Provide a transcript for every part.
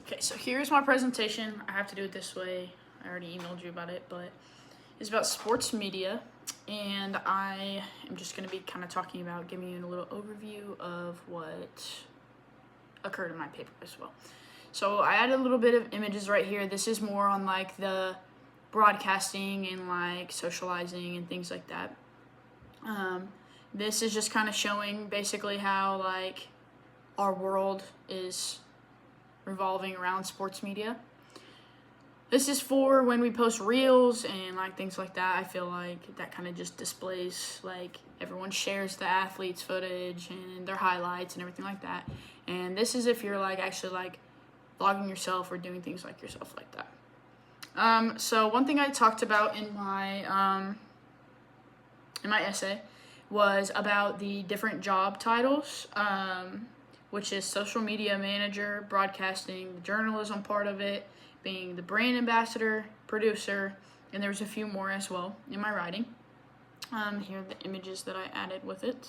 Okay, so here's my presentation. I have to do it this way. I already emailed you about it, but it's about sports media, and I am just going to be kind of talking about, giving you a little overview of what occurred in my paper as well. So I added a little bit of images right here. This is more on like the broadcasting and like socializing and things like that. This is just kind of showing basically how like our world is revolving around sports media. This is for when we post reels and like things like that. I feel like that kind of just displays, like, everyone shares the athletes' footage and their highlights and everything like that. And this is if you're like actually like vlogging yourself or doing things like yourself like that. So one thing I talked about in my essay was about the different job titles, which is social media manager, broadcasting, the journalism part of it, being the brand ambassador, producer, and there's a few more as well in my writing. Here are the images that I added with it.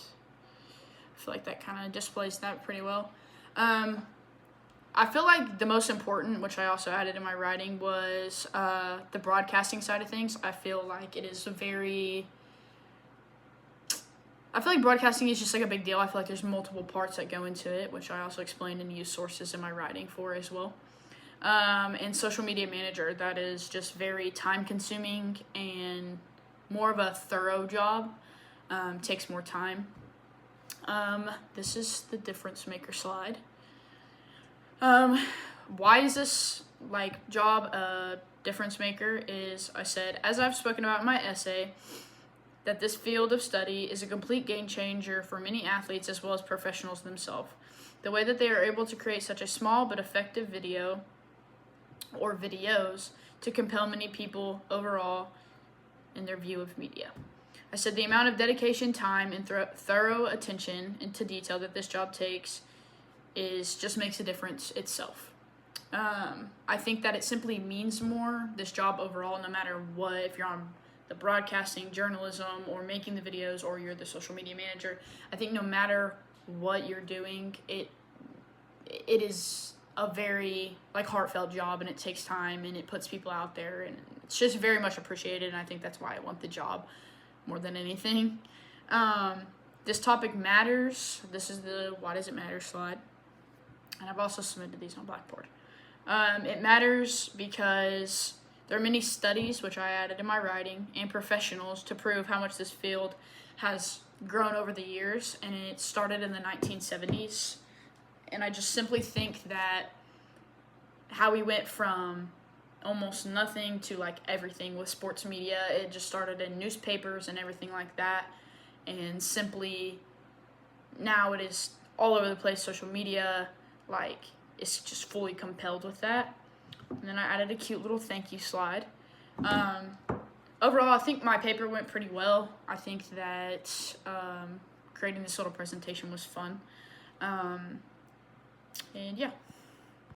I feel like that kind of displays that pretty well. I feel like the most important, which I also added in my writing, was the broadcasting side of things. I feel like broadcasting is just like a big deal. I feel like there's multiple parts that go into it, which I also explained and used sources in my writing for as well. And social media manager, that is just very time consuming and more of a thorough job, takes more time. This is the difference maker slide. Why is this like job a difference maker is, I said, as I've spoken about in my essay, that this field of study is a complete game changer for many athletes as well as professionals themselves. The way that they are able to create such a small but effective video or videos to compel many people overall in their view of media. I said the amount of dedication, time, and thorough attention into detail that this job takes just makes a difference itself. I think that it simply means more, this job overall, no matter what, if you're on the broadcasting, journalism, or making the videos, or you're the social media manager. I think no matter what you're doing, it is a very like heartfelt job, and it takes time, and it puts people out there, and it's just very much appreciated, and I think that's why I want the job more than anything. This topic matters. This is the why does it matter slide, and I've also submitted these on Blackboard. It matters because there are many studies, which I added in my writing, and professionals to prove how much this field has grown over the years, and it started in the 1970s. And I just simply think that how we went from almost nothing to like everything with sports media, it just started in newspapers and everything like that, and simply now it is all over the place, social media, like it's just fully compelled with that. And then I added a cute little thank you slide. Overall, I think my paper went pretty well. I think that creating this little presentation was fun. And yeah.